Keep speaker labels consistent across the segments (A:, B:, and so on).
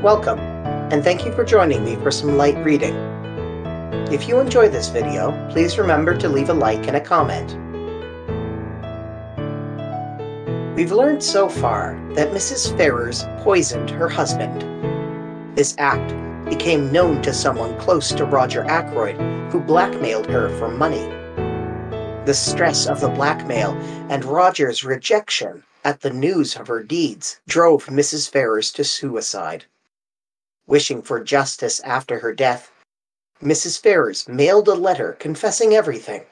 A: Welcome, and thank you for joining me for some light reading. If you enjoy this video, please remember to leave a like and a comment. We've learned so far that Mrs. Ferrers poisoned her husband. This act became known to someone close to Roger Ackroyd, who blackmailed her for money. The stress of the blackmail and Roger's rejection at the news of her deeds drove Mrs. Ferrers to suicide. Wishing for justice after her death, Mrs. Ferrers mailed a letter confessing everything,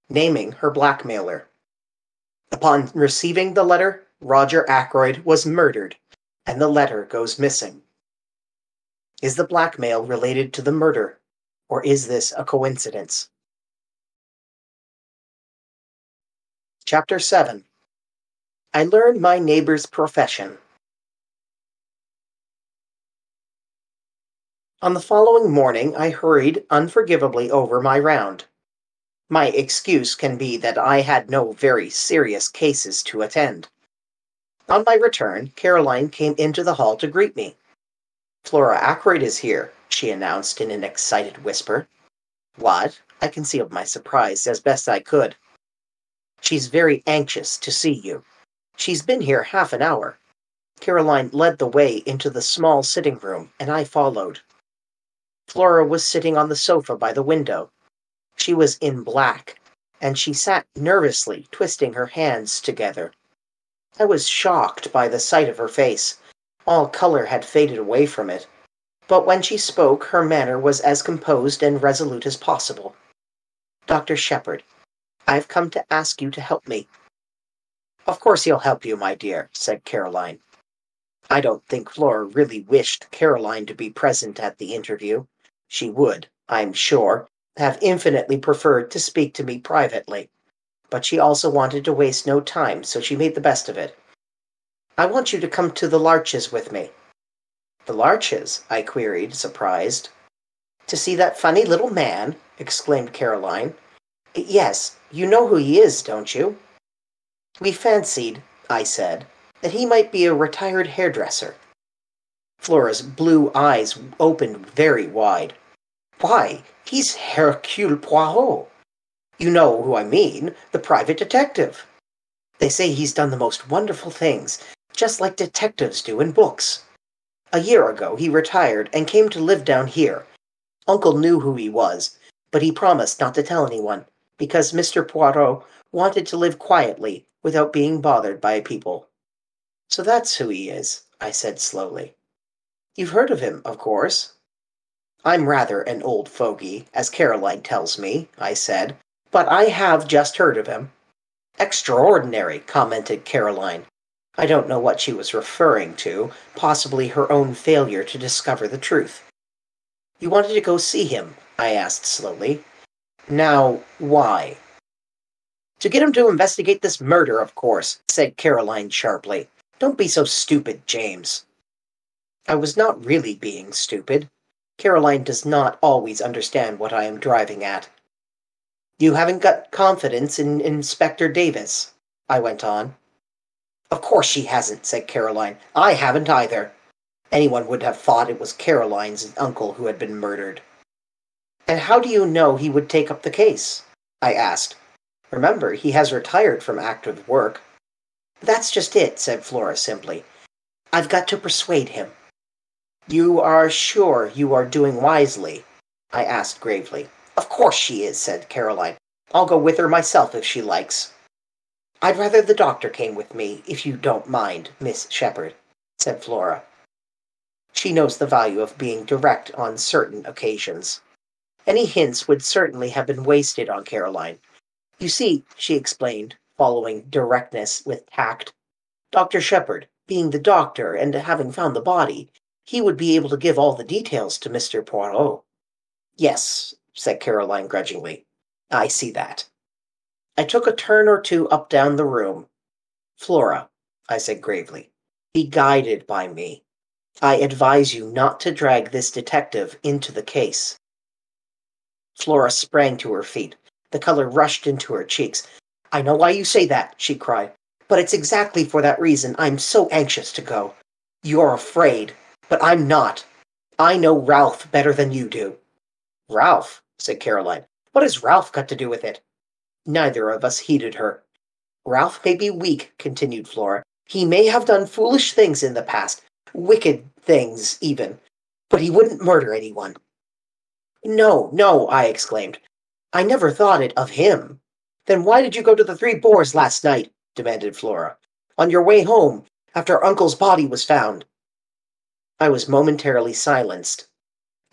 A: naming her blackmailer. Upon receiving the letter, Roger Ackroyd was murdered, and the letter goes missing. Is the blackmail related to the murder, or is this a coincidence? Chapter 7. I learned my neighbor's profession. On the following morning, I hurried unforgivably over my round. My excuse can be that I had no very serious cases to attend. On my return, Caroline came into the hall to greet me. "Flora Ackroyd is here," she announced in an excited whisper. "What?" I concealed my surprise as best I could. "She's very anxious to see you. She's been here half an hour." Caroline led the way into the small sitting room, and I followed. Flora was sitting on the sofa by the window. She was in black, and she sat nervously, twisting her hands together. I was shocked by the sight of her face. All color had faded away from it, but when she spoke, her manner was as composed and resolute as possible. "Dr. Shepherd, I've come to ask you to help me." "Of course he'll help you, my dear," said Caroline. I don't think Flora really wished Caroline to be present at the interview. She would, I'm sure, have infinitely preferred to speak to me privately, but she also wanted to waste no time, so she made the best of it. "I want you to come to the Larches with me." "The Larches?" I queried, surprised. "To see that funny little man?" exclaimed Caroline. "Yes, you know who he is, don't you?" "We fancied," I said, "that he might be a retired hairdresser." Flora's blue eyes opened very wide. "Why, he's Hercule Poirot. You know who I mean, the private detective. They say he's done the most wonderful things, just like detectives do in books. A year ago he retired and came to live down here. Uncle knew who he was, but he promised not to tell anyone, because Mr. Poirot wanted to live quietly without being bothered by people." "So that's who he is," I said slowly. "You've heard of him, of course." "I'm rather an old fogey, as Caroline tells me," I said, "but I have just heard of him." "Extraordinary," commented Caroline. I don't know what she was referring to, possibly her own failure to discover the truth. "You wanted to go see him?" I asked slowly. "Now, why?" "To get him to investigate this murder, of course," said Caroline sharply. "Don't be so stupid, James." I was not really being stupid. Caroline does not always understand what I am driving at. "You haven't got confidence in Inspector Davis," I went on. "Of course she hasn't," said Caroline. "I haven't either. Anyone would have thought it was Caroline's uncle who had been murdered." "And how do you know he would take up the case?" I asked. "Remember, he has retired from active work." "That's just it," said Flora simply. "I've got to persuade him." "You are sure you are doing wisely?" I asked gravely. "Of course she is," said Caroline. "I'll go with her myself if she likes." "I'd rather the doctor came with me, if you don't mind, Miss Shepherd," said Flora. She knows the value of being direct on certain occasions. Any hints would certainly have been wasted on Caroline. "You see," she explained, following directness with tact, "Dr. Shepherd, being the doctor and having found the body, he would be able to give all the details to Mr. Poirot." "Yes," said Caroline grudgingly. "I see that." I took a turn or two up down the room. "Flora," I said gravely, "be guided by me. I advise you not to drag this detective into the case." Flora sprang to her feet. The color rushed into her cheeks. "I know why you say that," she cried, "but it's exactly for that reason I'm so anxious to go. You're afraid, But I'm not. I know Ralph better than you do." "Ralph?" said Caroline. "What has Ralph got to do with it?" Neither of us heeded her. "Ralph may be weak," continued Flora. "He may have done foolish things in the past, wicked things, even, but he wouldn't murder anyone." "No, no," I exclaimed. "I never thought it of him." "Then why did you go to the Three Boars last night?" demanded Flora. "On your way home, after Uncle's body was found?" I was momentarily silenced.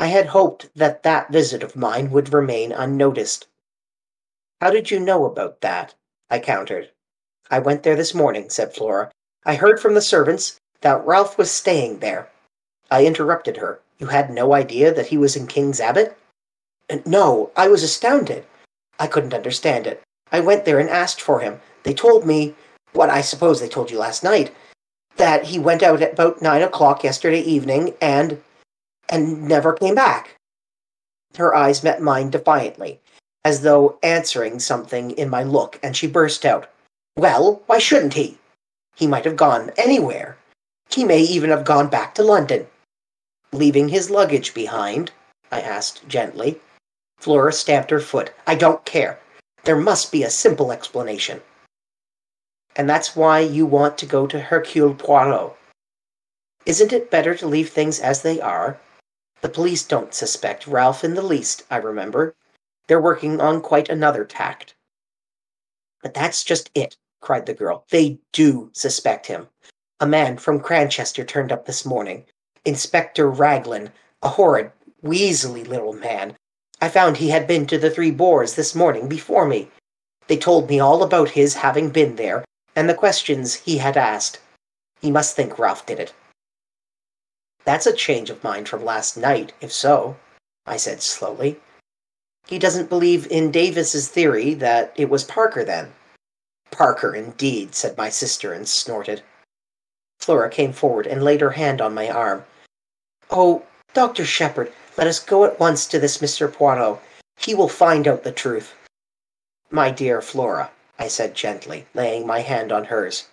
A: I had hoped that that visit of mine would remain unnoticed. "How did you know about that?" I countered. "I went there this morning," said Flora. "I heard from the servants that Ralph was staying there." I interrupted her. "You had no idea that he was in King's Abbot?" "No, I was astounded. I couldn't understand it. I went there and asked for him. They told me, what I suppose they told you last night, that he went out at about 9 o'clock yesterday evening and never came back." Her eyes met mine defiantly, as though answering something in my look, and she burst out, "Well, why shouldn't he? He might have gone anywhere. He may even have gone back to London." "Leaving his luggage behind?" I asked gently. Flora stamped her foot. "I don't care. There must be a simple explanation." "And that's why you want to go to Hercule Poirot. Isn't it better to leave things as they are? The police don't suspect Ralph in the least, I remember. They're working on quite another tact." "But that's just it," cried the girl. "They do suspect him. A man from Cranchester turned up this morning. Inspector Raglan, a horrid, weaselly little man. I found he had been to the Three Boars this morning before me. They told me all about his having been there, and the questions he had asked. He must think Ralph did it." "That's a change of mind from last night, if so," I said slowly. "He doesn't believe in Davis's theory that it was Parker, then?" "Parker, indeed," said my sister, and snorted. Flora came forward and laid her hand on my arm. "Oh, Dr. Shepherd, let us go at once to this Mr. Poirot. He will find out the truth." "My dear Flora," I said gently, laying my hand on hers,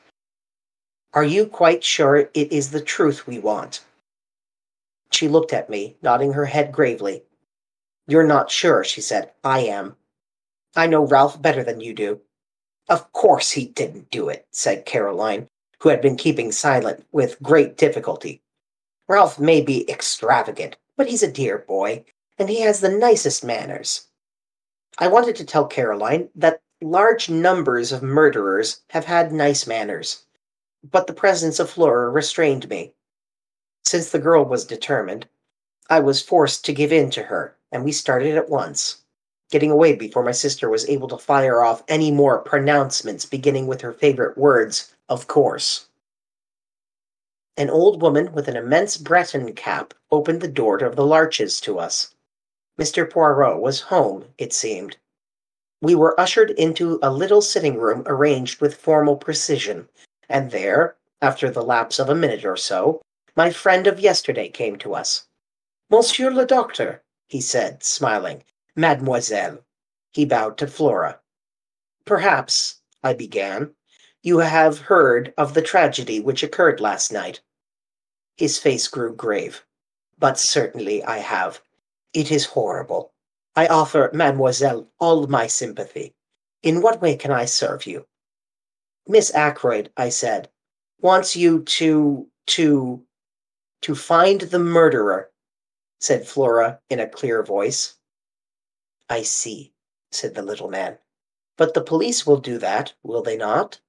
A: "are you quite sure it is the truth we want?" She looked at me, nodding her head gravely. "You're not sure," she said. "I am. I know Ralph better than you do." "Of course he didn't do it," said Caroline, who had been keeping silent with great difficulty. "Ralph may be extravagant, but he's a dear boy, and he has the nicest manners." I wanted to tell Caroline that large numbers of murderers have had nice manners, but the presence of Flora restrained me. Since the girl was determined, I was forced to give in to her, and we started at once, getting away before my sister was able to fire off any more pronouncements beginning with her favorite words, "of course." An old woman with an immense Breton cap opened the door of the Larches to us. Mr. Poirot was home, it seemed. We were ushered into a little sitting-room arranged with formal precision, and there, after the lapse of a minute or so, my friend of yesterday came to us. "Monsieur le Docteur," he said, smiling. "Mademoiselle." He bowed to Flora. "Perhaps," I began, "you have heard of the tragedy which occurred last night?" His face grew grave. "But certainly I have. It is horrible. I offer Mademoiselle all my sympathy. In what way can I serve you?" "Miss Ackroyd," I said, "wants you to find the murderer," said Flora in a clear voice. "I see," said the little man. "But the police will do that, will they not?"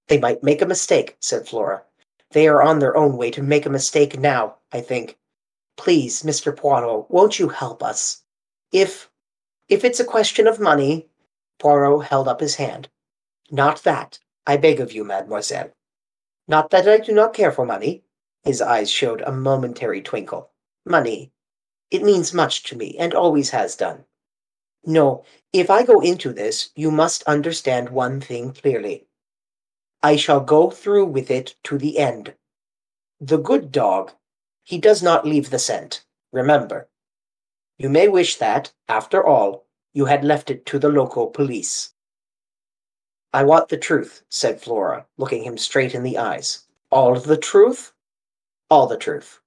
A: "They might make a mistake," said Flora. "They are on their own way to make a mistake now, I think. Please, Mr. Poirot, won't you help us? If it's a question of money—" Poirot held up his hand. "Not that, I beg of you, mademoiselle. Not that I do not care for money." His eyes showed a momentary twinkle. "Money. It means much to me, and always has done. No, if I go into this, you must understand one thing clearly. I shall go through with it to the end. The good dog, he does not leave the scent, remember. You may wish that, after all, you had left it to the local police." "I want the truth," said Flora, looking him straight in the eyes. "All the truth?" "All the truth."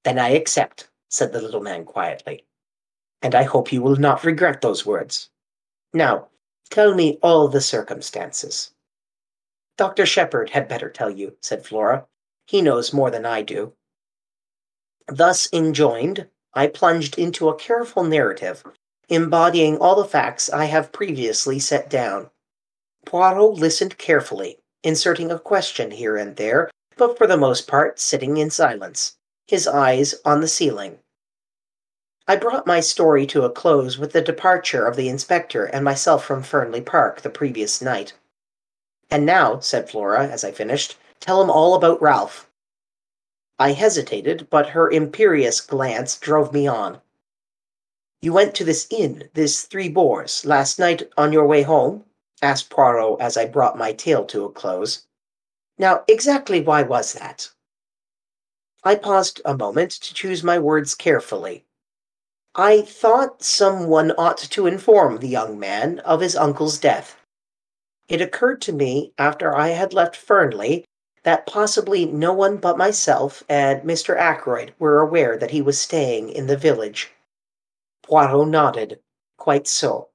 A: "Then I accept," said the little man quietly. "And I hope you will not regret those words. Now, tell me all the circumstances." "Dr. Shepherd had better tell you," said Flora. "He knows more than I do." Thus enjoined, I plunged into a careful narrative, embodying all the facts I have previously set down. Poirot listened carefully, inserting a question here and there, but for the most part sitting in silence, his eyes on the ceiling. I brought my story to a close with the departure of the inspector and myself from Fernley Park the previous night. "And now," said Flora, as I finished, "tell him all about Ralph." I hesitated, but her imperious glance drove me on. "You went to this inn, this Three Boars, last night on your way home?" asked Poirot as I brought my tale to a close. "Now, exactly why was that?" I paused a moment to choose my words carefully. "I thought someone ought to inform the young man of his uncle's death. It occurred to me after I had left Fernley that possibly no one but myself and Mr. Ackroyd were aware that he was staying in the village." Poirot nodded. "Quite so.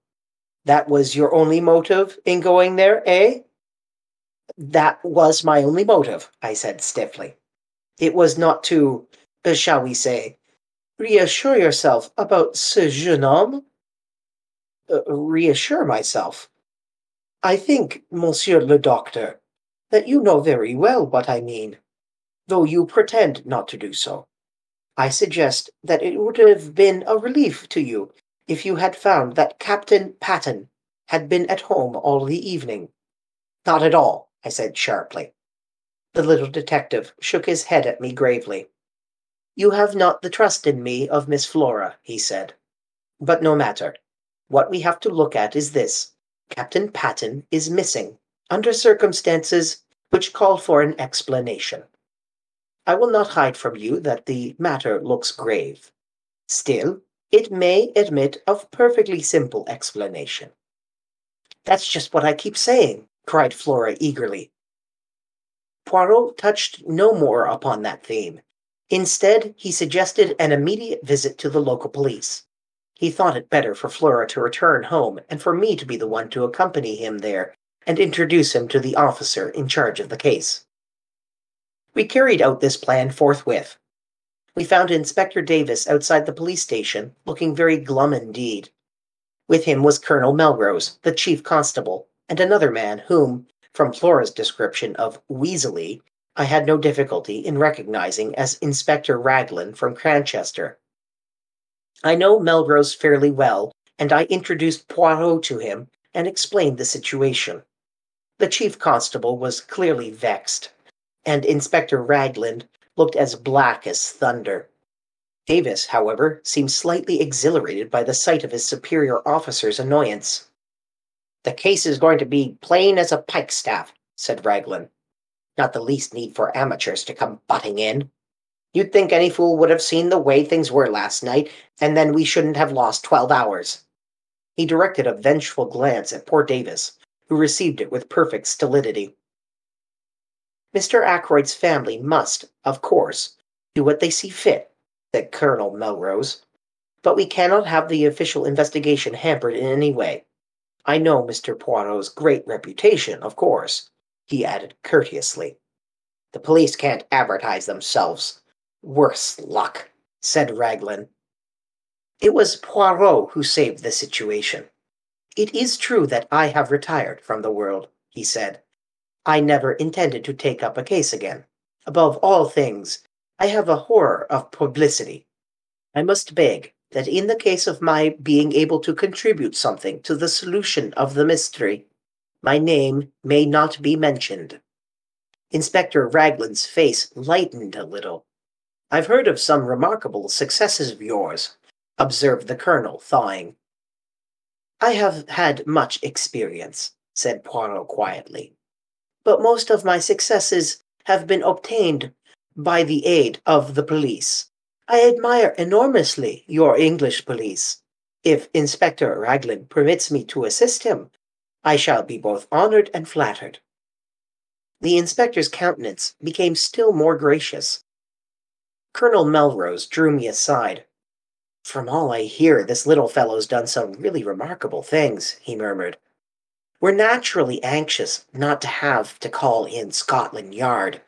A: That was your only motive in going there, eh?" "That was my only motive," I said stiffly. "It was not to, shall we say, reassure yourself about ce jeune homme?" Reassure myself? I think, Monsieur le Docteur, that you know very well what I mean, though you pretend not to do so. I suggest that it would have been a relief to you if you had found that Captain Patten had been at home all the evening." "Not at all," I said sharply. The little detective shook his head at me gravely. "You have not the trust in me of Miss Flora," he said. "But no matter. What we have to look at is this. Captain Patten is missing, under circumstances which call for an explanation. I will not hide from you that the matter looks grave. Still, it may admit of perfectly simple explanation." "That's just what I keep saying," cried Flora eagerly. Poirot touched no more upon that theme. Instead, he suggested an immediate visit to the local police. He thought it better for Flora to return home and for me to be the one to accompany him there and introduce him to the officer in charge of the case. We carried out this plan forthwith. We found Inspector Davis outside the police station, looking very glum indeed. With him was Colonel Melrose, the chief constable, and another man whom, from Flora's description of Weasley, I had no difficulty in recognizing as Inspector Raglan from Cranchester. I know Melrose fairly well, and I introduced Poirot to him and explained the situation. The chief constable was clearly vexed, and Inspector Raglan looked as black as thunder. Davis, however, seemed slightly exhilarated by the sight of his superior officer's annoyance. "The case is going to be plain as a pikestaff," said Raglan. "Not the least need for amateurs to come butting in. You'd think any fool would have seen the way things were last night, and then we shouldn't have lost 12 hours. He directed a vengeful glance at poor Davis, who received it with perfect stolidity. "Mr. Ackroyd's family must, of course, do what they see fit," said Colonel Melrose. "But we cannot have the official investigation hampered in any way. I know Mr. Poirot's great reputation, of course," he added courteously. "The police can't advertise themselves. Worse luck," said Raglan. It was Poirot who saved the situation. "It is true that I have retired from the world," he said. "I never intended to take up a case again. Above all things, I have a horror of publicity. I must beg that in the case of my being able to contribute something to the solution of the mystery, my name may not be mentioned." Inspector Raglan's face lightened a little. "I've heard of some remarkable successes of yours," observed the colonel, thawing. "I have had much experience," said Poirot quietly. "But most of my successes have been obtained by the aid of the police. I admire enormously your English police. If Inspector Raglan permits me to assist him, I shall be both honored and flattered." The inspector's countenance became still more gracious. Colonel Melrose drew me aside. "From all I hear, this little fellow's done some really remarkable things," he murmured. "We're naturally anxious not to have to call in Scotland Yard.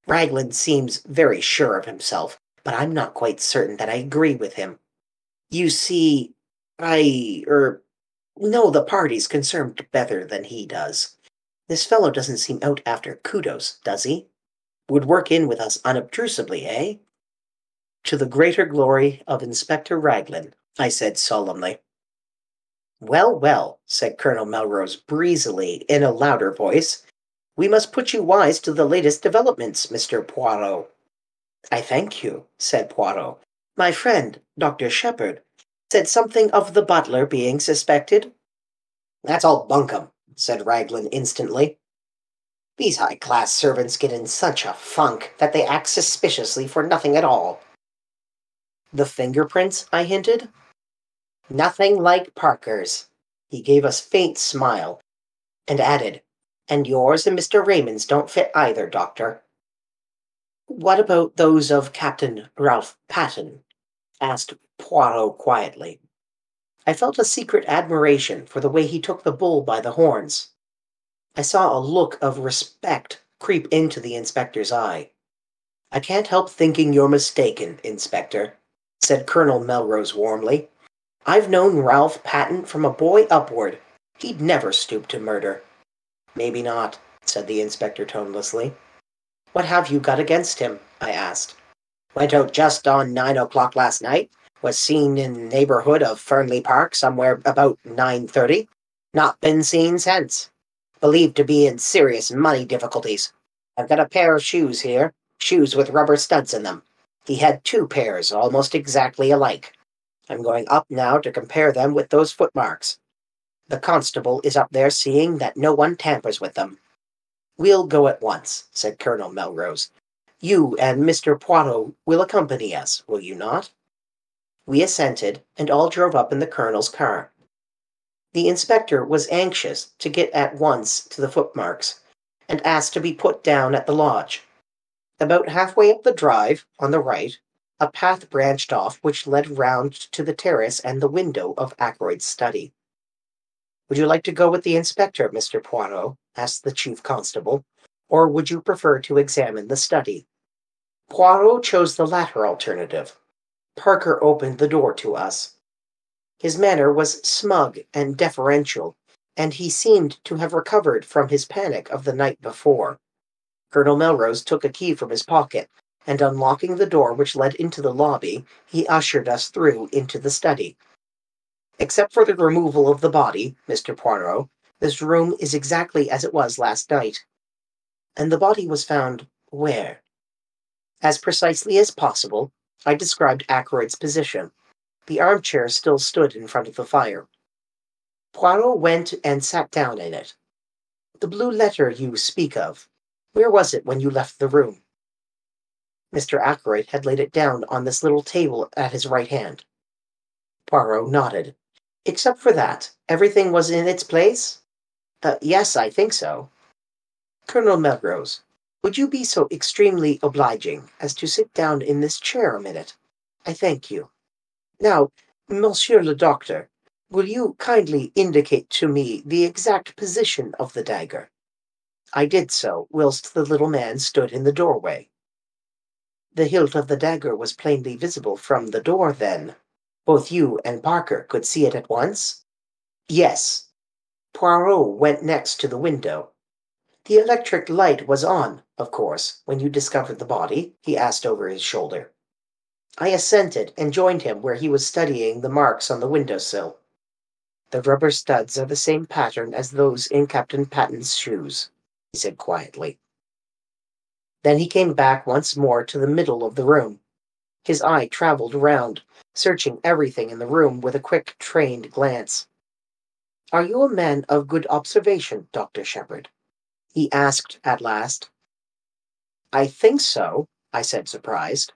A: Raglan seems very sure of himself, but I'm not quite certain that I agree with him. You see, know the parties concerned better than he does. This fellow doesn't seem out after kudos, does he? Would work in with us unobtrusively, eh?" "To the greater glory of Inspector Raglan," I said solemnly. "Well, well," said Colonel Melrose breezily in a louder voice, "we must put you wise to the latest developments, Mr. Poirot." "I thank you," said Poirot. "My friend, Dr. Shepherd, said something of the butler being suspected." "That's all bunkum," said Raglan instantly. "These high-class servants get in such a funk that they act suspiciously for nothing at all." "The fingerprints?" I hinted. "Nothing like Parker's." He gave a faint smile, and added, "And yours and Mr. Raymond's don't fit either, Doctor." "What about those of Captain Ralph Patten?" asked Poirot quietly. I felt a secret admiration for the way he took the bull by the horns. I saw a look of respect creep into the inspector's eye. "I can't help thinking you're mistaken, Inspector," said Colonel Melrose warmly. "I've known Ralph Patten from a boy upward. He'd never stoop to murder." "Maybe not," said the inspector tonelessly. "What have you got against him?" I asked. "Went out just on 9 o'clock last night. Was seen in the neighborhood of Fernley Park somewhere about 9:30. Not been seen since. Believed to be in serious money difficulties. I've got a pair of shoes here, shoes with rubber studs in them. He had two pairs almost exactly alike. I'm going up now to compare them with those footmarks. The constable is up there seeing that no one tampers with them." "We'll go at once," said Colonel Melrose. "You and Mr. Poirot will accompany us, will you not?" We assented, and all drove up in the colonel's car. The inspector was anxious to get at once to the footmarks, and asked to be put down at the lodge. About halfway up the drive, on the right, a path branched off which led round to the terrace and the window of Ackroyd's study. "Would you like to go with the inspector, Mr. Poirot?" asked the chief constable, "or would you prefer to examine the study?" Poirot chose the latter alternative. Parker opened the door to us. His manner was smug and deferential, and he seemed to have recovered from his panic of the night before. Colonel Melrose took a key from his pocket, and unlocking the door which led into the lobby, he ushered us through into the study. "Except for the removal of the body, Mr. Poirot, this room is exactly as it was last night." "And the body was found where?" As precisely as possible, I described Ackroyd's position. The armchair still stood in front of the fire. Poirot went and sat down in it. "The blue letter you speak of, where was it when you left the room?" Mr. Ackroyd had laid it down on this little table at his right hand. Poirot nodded. "Except for that, everything was in its place?" "Yes, I think so." "Colonel Melrose, would you be so extremely obliging as to sit down in this chair a minute? I thank you. Now, Monsieur le Docteur, will you kindly indicate to me the exact position of the dagger?" I did so, whilst the little man stood in the doorway. "The hilt of the dagger was plainly visible from the door, then? Both you and Parker could see it at once?" "Yes." Poirot went next to the window. "The electric light was on, of course, when you discovered the body?" he asked over his shoulder. I assented, and joined him where he was studying the marks on the window-sill. "The rubber studs are the same pattern as those in Captain Patten's shoes," he said quietly. Then he came back once more to the middle of the room. His eye travelled round, searching everything in the room with a quick, trained glance. "Are you a man of good observation, Dr. Shepherd?" he asked at last. "I think so," I said, surprised.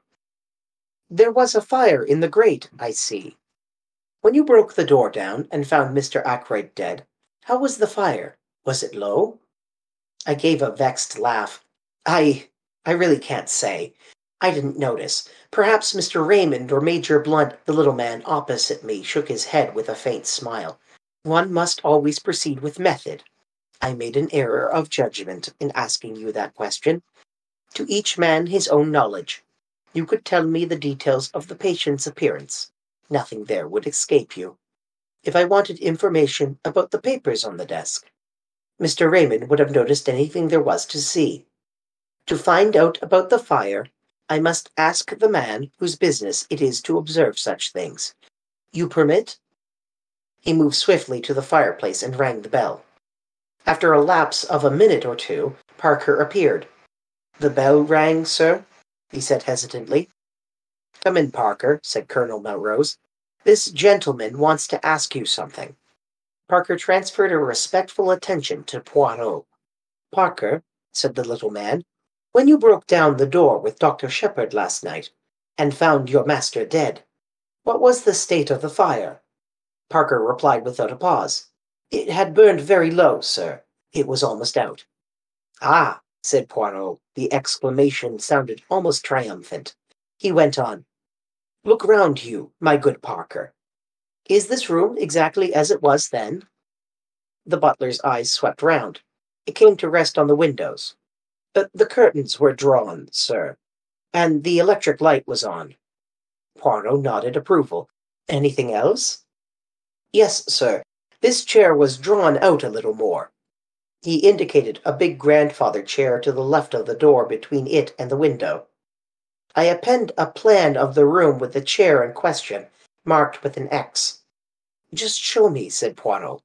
A: "There was a fire in the grate, I see. When you broke the door down and found Mr. Ackroyd dead, how was the fire? Was it low?" I gave a vexed laugh. I really can't say. I didn't notice. Perhaps Mr. Raymond or Major Blunt, the little man opposite me, shook his head with a faint smile. One must always proceed with method. I made an error of judgment in asking you that question. To each man his own knowledge. You could tell me the details of the patient's appearance. Nothing there would escape you. If I wanted information about the papers on the desk, Mr. Raymond would have noticed anything there was to see. To find out about the fire, I must ask the man whose business it is to observe such things. You permit? He moved swiftly to the fireplace and rang the bell. After a lapse of a minute or two, Parker appeared. "The bell rang, sir?" he said hesitantly. "Come in, Parker," said Colonel Melrose. "This gentleman wants to ask you something." Parker transferred a respectful attention to Poirot. "Parker," said the little man, "when you broke down the door with Dr. Shepherd last night, and found your master dead, what was the state of the fire?" Parker replied without a pause. "It had burned very low, sir. It was almost out." "Ah!" said Poirot. The exclamation sounded almost triumphant. He went on. "Look round you, my good Parker. Is this room exactly as it was then?" The butler's eyes swept round. It came to rest on the windows. The curtains were drawn, sir, and the electric light was on." Poirot nodded approval. "Anything else?" "Yes, sir. This chair was drawn out a little more." He indicated a big grandfather chair to the left of the door between it and the window. "I append a plan of the room with the chair in question, marked with an X." "Just show me," said Poirot.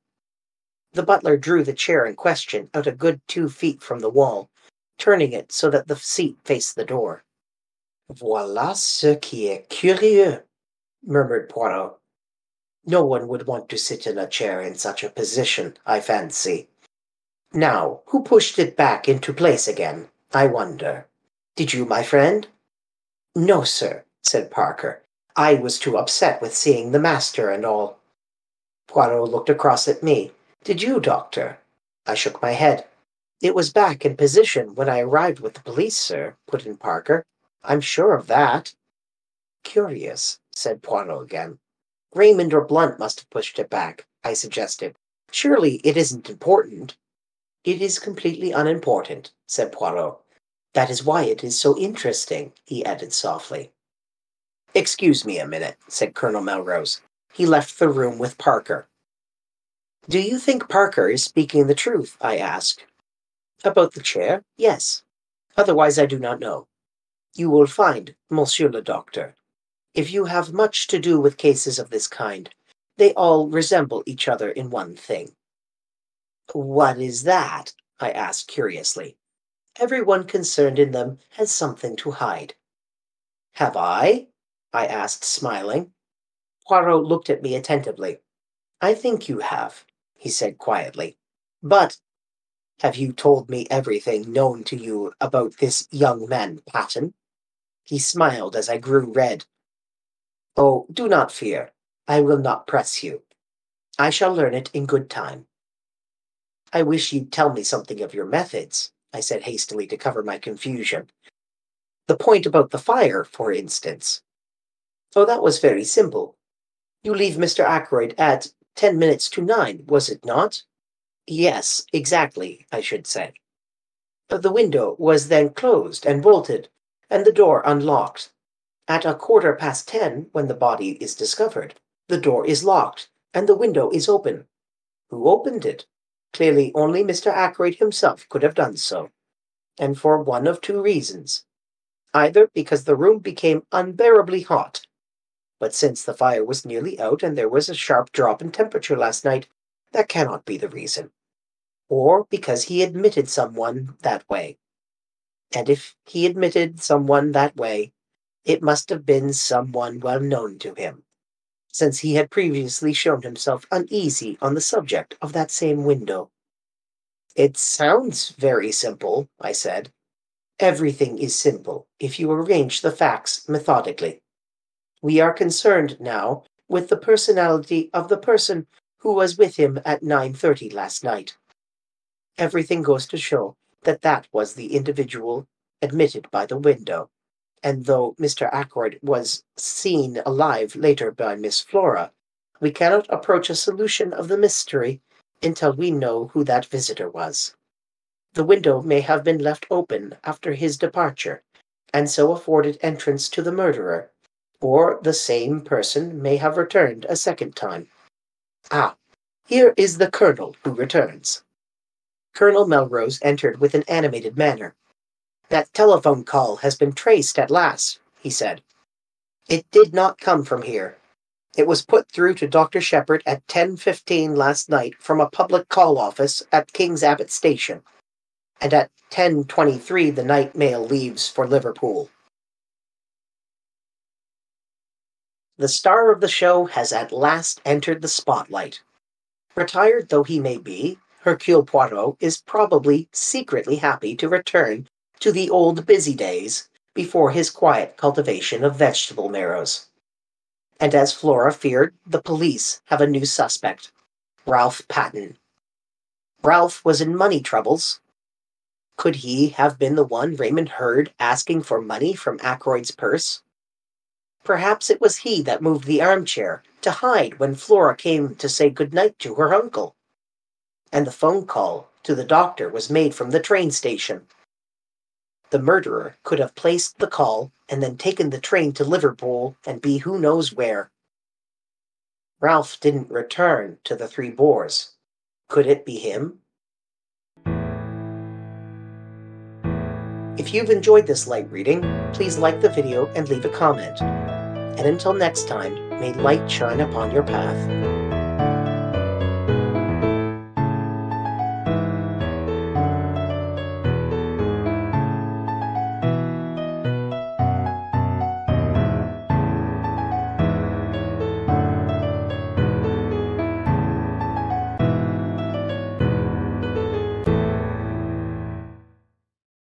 A: The butler drew the chair in question out a good 2 feet from the wall, turning it so that the seat faced the door. "Voilà ce qui est curieux," murmured Poirot. "No one would want to sit in a chair in such a position, I fancy. Now, who pushed it back into place again, I wonder? Did you, my friend?" "No, sir," said Parker. "I was too upset with seeing the master and all." Poirot looked across at me. "Did you, doctor?" I shook my head. "It was back in position when I arrived with the police, sir," put in Parker. "I'm sure of that." "Curious," said Poirot again. "Raymond or Blunt must have pushed it back," I suggested. "Surely it isn't important." "It is completely unimportant," said Poirot. "That is why it is so interesting," he added softly. "Excuse me a minute," said Colonel Melrose. He left the room with Parker. "Do you think Parker is speaking the truth?" I asked. "About the chair? Yes. Otherwise I do not know. You will find, Monsieur le Docteur, if you have much to do with cases of this kind, they all resemble each other in one thing." "What is that?" I asked curiously. "Everyone concerned in them has something to hide." "Have I?" I asked, smiling. Poirot looked at me attentively. "I think you have," he said quietly. "But have you told me everything known to you about this young man Patten?" He smiled as I grew red. "Oh, do not fear. I will not press you. I shall learn it in good time." "I wish you'd tell me something of your methods," I said hastily to cover my confusion. "The point about the fire, for instance." "Oh, that was very simple. You leave Mr. Ackroyd at 9 minutes, was it not?" "Yes, exactly, I should say." "The window was then closed and bolted, and the door unlocked. At 10:15, when the body is discovered, the door is locked, and the window is open. Who opened it? Clearly only Mr. Ackroyd himself could have done so, and for one of two reasons. Either because the room became unbearably hot, but since the fire was nearly out and there was a sharp drop in temperature last night, that cannot be the reason. Or because he admitted someone that way. And if he admitted someone that way, it must have been someone well known to him, since he had previously shown himself uneasy on the subject of that same window." "It sounds very simple," I said. "Everything is simple if you arrange the facts methodically. We are concerned now with the personality of the person who was with him at 9:30 last night. Everything goes to show that that was the individual admitted by the window. And though Mr. Ackroyd was seen alive later by Miss Flora, we cannot approach a solution of the mystery until we know who that visitor was. The window may have been left open after his departure, and so afforded entrance to the murderer, or the same person may have returned a second time. Ah, here is the Colonel who returns. Colonel Melrose entered with an animated manner. "That telephone call has been traced at last," he said. "It did not come from here. It was put through to Dr. Shepherd at 10:15 last night from a public call office at King's Abbot Station, and at 10:23 the night mail leaves for Liverpool." The star of the show has at last entered the spotlight. Retired though he may be, Hercule Poirot is probably secretly happy to return to the old busy days before his quiet cultivation of vegetable marrows. And as Flora feared, the police have a new suspect, Ralph Patten. Ralph was in money troubles. Could he have been the one Raymond heard asking for money from Ackroyd's purse? Perhaps it was he that moved the armchair to hide when Flora came to say good-night to her uncle. And the phone call to the doctor was made from the train station. The murderer could have placed the call and then taken the train to Liverpool and be who knows where. Ralph didn't return to the Three Boars. Could it be him? If you've enjoyed this light reading, please like the video and leave a comment. And until next time, may light shine upon your path.